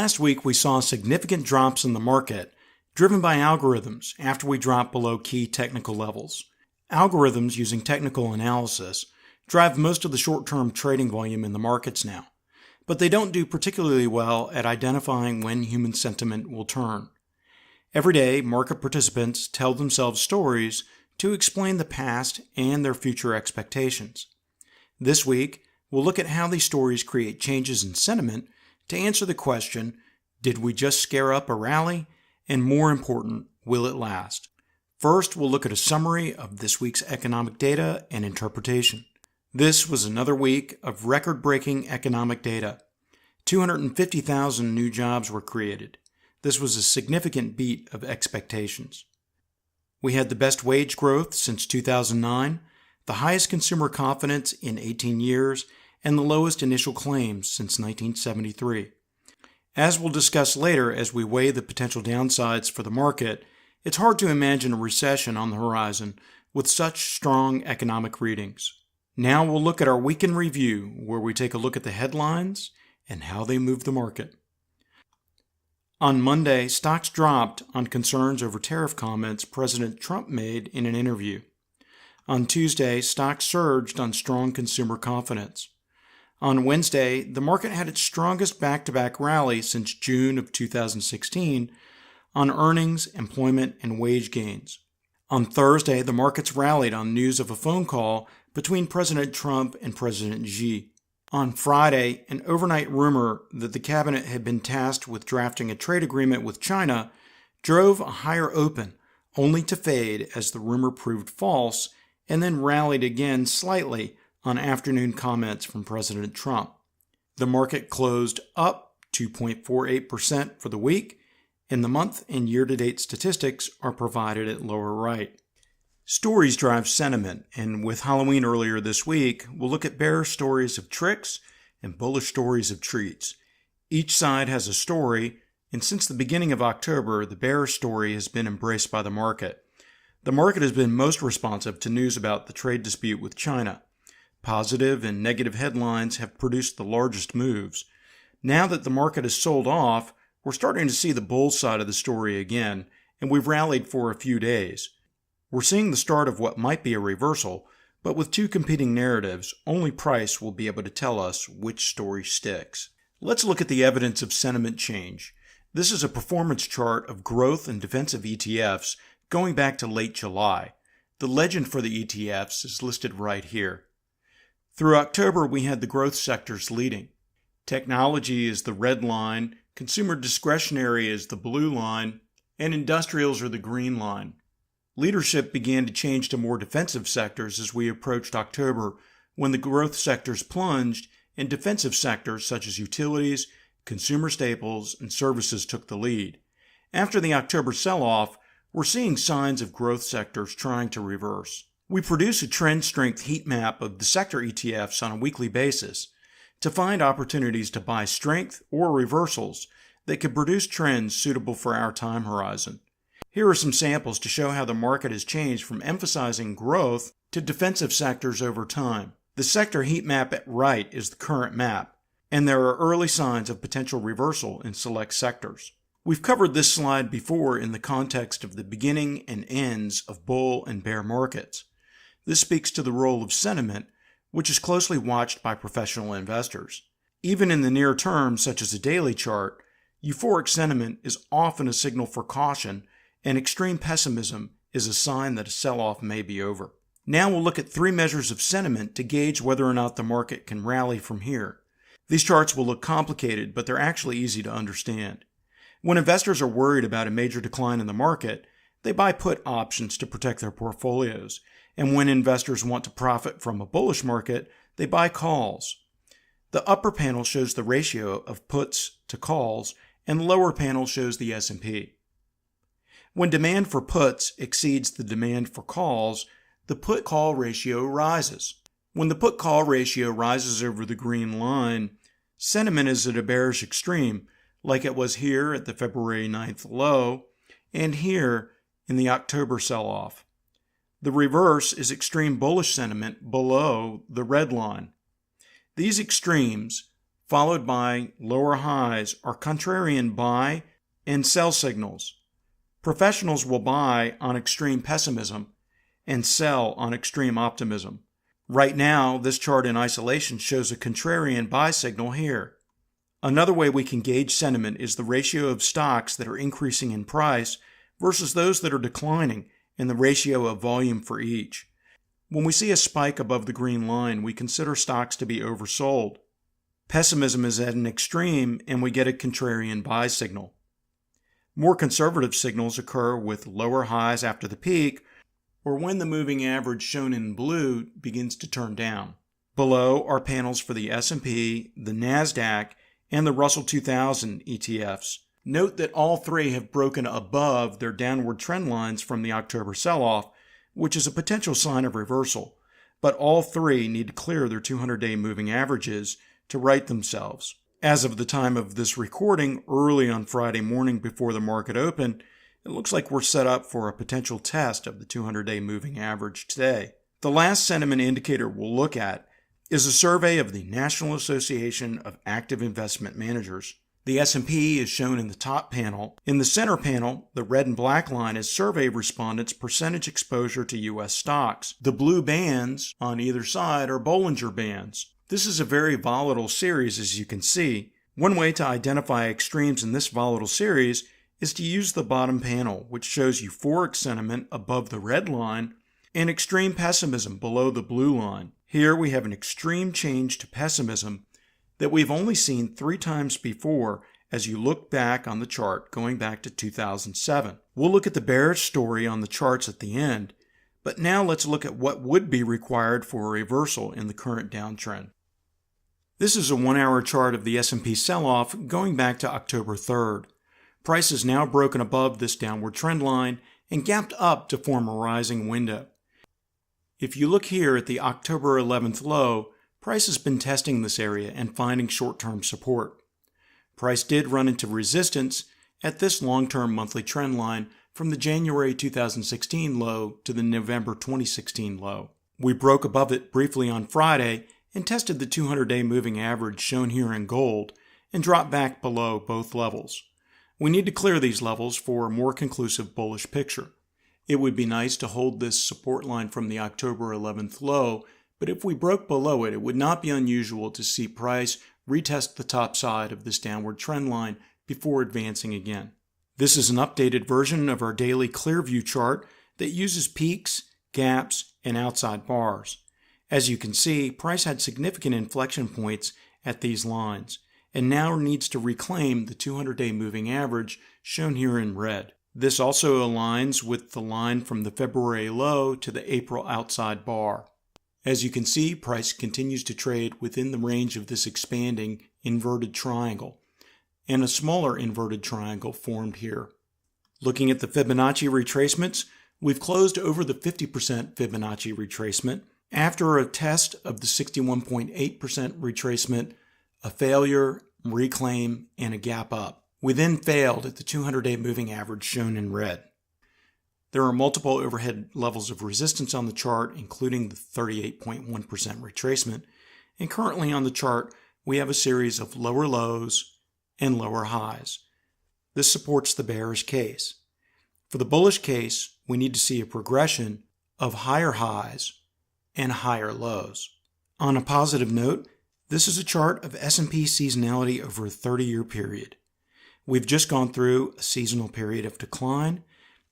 Last week, we saw significant drops in the market, driven by algorithms after we dropped below key technical levels. Algorithms using technical analysis drive most of the short-term trading volume in the markets now, but they don't do particularly well at identifying when human sentiment will turn. Every day, market participants tell themselves stories to explain the past and their future expectations. This week, we'll look at how these stories create changes in sentiment to answer the question, did we just scare up a rally? And more important, will it last? First, we'll look at a summary of this week's economic data and interpretation. This was another week of record-breaking economic data. 250,000 new jobs were created. This was a significant beat of expectations. We had the best wage growth since 2009, the highest consumer confidence in 18 years, and the lowest initial claims since 1973. As we'll discuss later as we weigh the potential downsides for the market, it's hard to imagine a recession on the horizon with such strong economic readings. Now we'll look at our week in review, where we take a look at the headlines and how they move the market. On Monday, stocks dropped on concerns over tariff comments President Trump made in an interview. On Tuesday, stocks surged on strong consumer confidence. On Wednesday, the market had its strongest back-to-back rally since June of 2016 on earnings, employment, and wage gains. On Thursday, the markets rallied on news of a phone call between President Trump and President Xi. On Friday, an overnight rumor that the cabinet had been tasked with drafting a trade agreement with China drove a higher open, only to fade as the rumor proved false and then rallied again slightly on afternoon comments from President Trump. The market closed up 2.48% for the week, and the month and year-to-date statistics are provided at lower right. Stories drive sentiment, and with Halloween earlier this week, we'll look at bearish stories of tricks and bullish stories of treats. Each side has a story, and since the beginning of October, the bearish story has been embraced by the market. The market has been most responsive to news about the trade dispute with China. Positive and negative headlines have produced the largest moves. Now that the market has sold off, we're starting to see the bull side of the story again, and we've rallied for a few days. We're seeing the start of what might be a reversal, but with two competing narratives, only price will be able to tell us which story sticks. Let's look at the evidence of sentiment change. This is a performance chart of growth and defensive ETFs going back to late July. The legend for the ETFs is listed right here. Through October, we had the growth sectors leading. Technology is the red line, consumer discretionary is the blue line, and industrials are the green line. Leadership began to change to more defensive sectors as we approached October, when the growth sectors plunged and defensive sectors such as utilities, consumer staples, and services took the lead. After the October sell-off, we're seeing signs of growth sectors trying to reverse. We produce a trend strength heat map of the sector ETFs on a weekly basis to find opportunities to buy strength or reversals that could produce trends suitable for our time horizon. Here are some samples to show how the market has changed from emphasizing growth to defensive sectors over time. The sector heat map at right is the current map, and there are early signs of potential reversal in select sectors. We've covered this slide before in the context of the beginning and ends of bull and bear markets. This speaks to the role of sentiment, which is closely watched by professional investors. Even in the near term, such as a daily chart, euphoric sentiment is often a signal for caution, and extreme pessimism is a sign that a sell-off may be over. Now we'll look at three measures of sentiment to gauge whether or not the market can rally from here. These charts will look complicated, but they're actually easy to understand. When investors are worried about a major decline in the market, they buy put options to protect their portfolios. And when investors want to profit from a bullish market, they buy calls. The upper panel shows the ratio of puts to calls, and the lower panel shows the S&P. When demand for puts exceeds the demand for calls, the put-call ratio rises. When the put-call ratio rises over the green line, sentiment is at a bearish extreme, like it was here at the February 9th low, and here in the October sell-off. The reverse is extreme bullish sentiment below the red line. These extremes, followed by lower highs are contrarian buy and sell signals. Professionals will buy on extreme pessimism and sell on extreme optimism. Right now, this chart in isolation shows a contrarian buy signal here. Another way we can gauge sentiment is the ratio of stocks that are increasing in price versus those that are declining and the ratio of volume for each. When we see a spike above the green line, we consider stocks to be oversold. Pessimism is at an extreme and we get a contrarian buy signal. More conservative signals occur with lower highs after the peak or when the moving average shown in blue begins to turn down. Below are panels for the S&P, the NASDAQ, and the Russell 2000 ETFs. Note that all three have broken above their downward trend lines from the October sell-off, which is a potential sign of reversal, but all three need to clear their 200-day moving averages to right themselves. As of the time of this recording, early on Friday morning before the market opened, it looks like we're set up for a potential test of the 200-day moving average today. The last sentiment indicator we'll look at is a survey of the National Association of Active Investment Managers. The S&P is shown in the top panel. In the center panel, the red and black line is survey respondents' percentage exposure to U.S. stocks. The blue bands on either side are Bollinger Bands. This is a very volatile series, as you can see. One way to identify extremes in this volatile series is to use the bottom panel, which shows euphoric sentiment above the red line and extreme pessimism below the blue line. Here we have an extreme change to pessimism that we've only seen 3 times before as you look back on the chart going back to 2007. We'll look at the bearish story on the charts at the end, but now let's look at what would be required for a reversal in the current downtrend. This is a 1-hour chart of the S&P sell-off going back to October 3rd. Price is now broken above this downward trend line and gapped up to form a rising window. If you look here at the October 11th low, price has been testing this area and finding short-term support. Price did run into resistance at this long-term monthly trend line from the January 2016 low to the November 2016 low. We broke above it briefly on Friday and tested the 200-day moving average shown here in gold and dropped back below both levels. We need to clear these levels for a more conclusive bullish picture. It would be nice to hold this support line from the October 11th low, but if we broke below it, it would not be unusual to see price retest the top side of this downward trend line before advancing again. This is an updated version of our daily Clearview chart that uses peaks, gaps, and outside bars. As you can see, price had significant inflection points at these lines, and now needs to reclaim the 200-day moving average shown here in red. This also aligns with the line from the February low to the April outside bar. As you can see, price continues to trade within the range of this expanding inverted triangle, and a smaller inverted triangle formed here. Looking at the Fibonacci retracements, we've closed over the 50% Fibonacci retracement after a test of the 61.8% retracement, a failure, reclaim, and a gap up. We then failed at the 200-day moving average shown in red. There are multiple overhead levels of resistance on the chart, including the 38.1% retracement, and currently on the chart we have a series of lower lows and lower highs. This supports the bearish case. For the bullish case, we need to see a progression of higher highs and higher lows. On a positive note, this is a chart of S&P seasonality over a 30-year period. We've just gone through a seasonal period of decline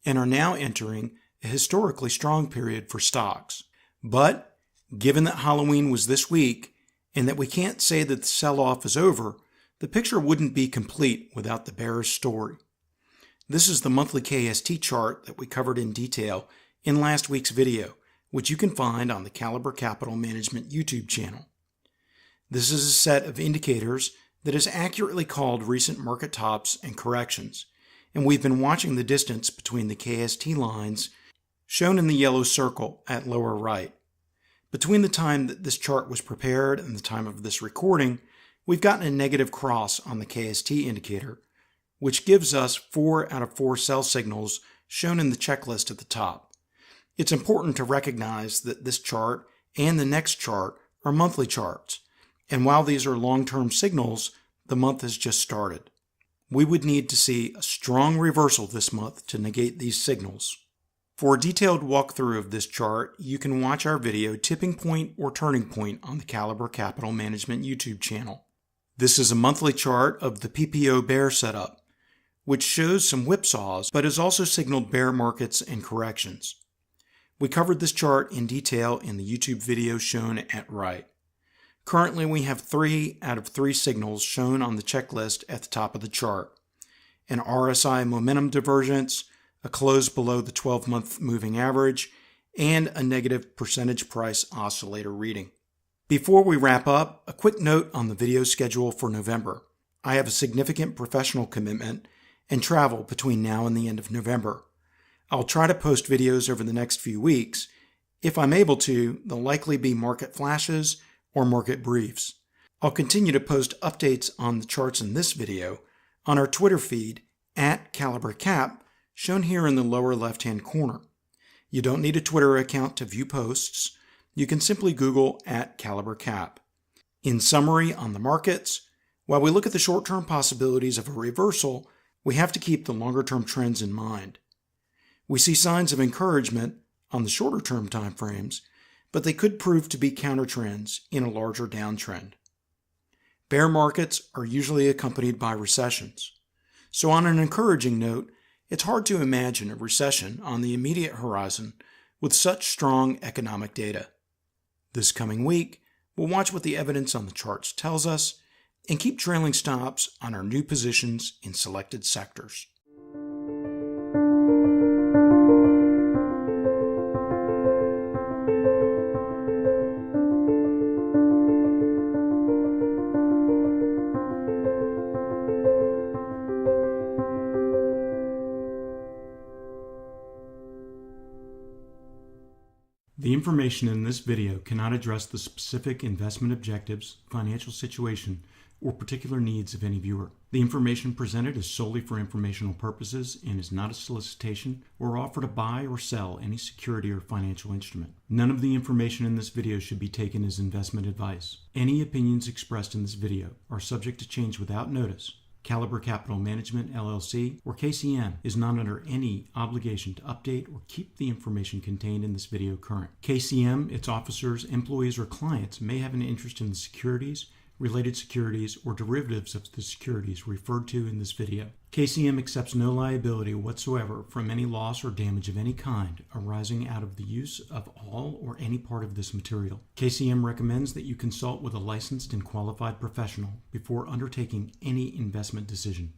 and are now entering a historically strong period for stocks. But given that Halloween was this week and that we can't say that the sell-off is over, the picture wouldn't be complete without the bearish story. This is the monthly Kst chart that we covered in detail in last week's video, which you can find on the Caliber Capital Management YouTube channel. This is a set of indicators that is accurately called recent market tops and corrections, and we've been watching the distance between the Kst lines shown in the yellow circle at lower right. Between the time that this chart was prepared and the time of this recording, we've gotten a negative cross on the Kst indicator, which gives us 4 out of 4 sell signals shown in the checklist at the top. It's important to recognize that this chart and the next chart are monthly charts, And while these are long-term signals, the month has just started. We would need to see a strong reversal this month to negate these signals. For a detailed walkthrough of this chart, you can watch our video Tipping Point or Turning Point on the Caliber Capital Management YouTube channel. This is a monthly chart of the PPO bear setup, which shows some whipsaws but has also signaled bear markets and corrections. We covered this chart in detail in the YouTube video shown at right. Currently, we have 3 out of 3 signals shown on the checklist at the top of the chart: an RSI momentum divergence, a close below the 12-month moving average, and a negative percentage price oscillator reading. Before we wrap up, a quick note on the video schedule for November. I have a significant professional commitment and travel between now and the end of November. I'll try to post videos over the next few weeks. If I'm able to, they'll likely be market flashes or market briefs. I'll continue to post updates on the charts in this video on our Twitter feed @CaliberCap, shown here in the lower left-hand corner. You don't need a Twitter account to view posts. You can simply Google @CaliberCap. In summary on the markets, while we look at the short-term possibilities of a reversal, we have to keep the longer-term trends in mind. We see signs of encouragement on the shorter-term time frames, but they could prove to be countertrends in a larger downtrend. Bear markets are usually accompanied by recessions. So on an encouraging note, it's hard to imagine a recession on the immediate horizon with such strong economic data. This coming week, we'll watch what the evidence on the charts tells us and keep trailing stops on our new positions in selected sectors. The information in this video cannot address the specific investment objectives, financial situation, or particular needs of any viewer. The information presented is solely for informational purposes and is not a solicitation or offer to buy or sell any security or financial instrument. None of the information in this video should be taken as investment advice. Any opinions expressed in this video are subject to change without notice. Caliber Capital Management, LLC, or KCM, is not under any obligation to update or keep the information contained in this video current. KCM, its officers, employees, or clients may have an interest in the securities, related securities, or derivatives of the securities referred to in this video. KCM accepts no liability whatsoever from any loss or damage of any kind arising out of the use of all or any part of this material. KCM recommends that you consult with a licensed and qualified professional before undertaking any investment decision.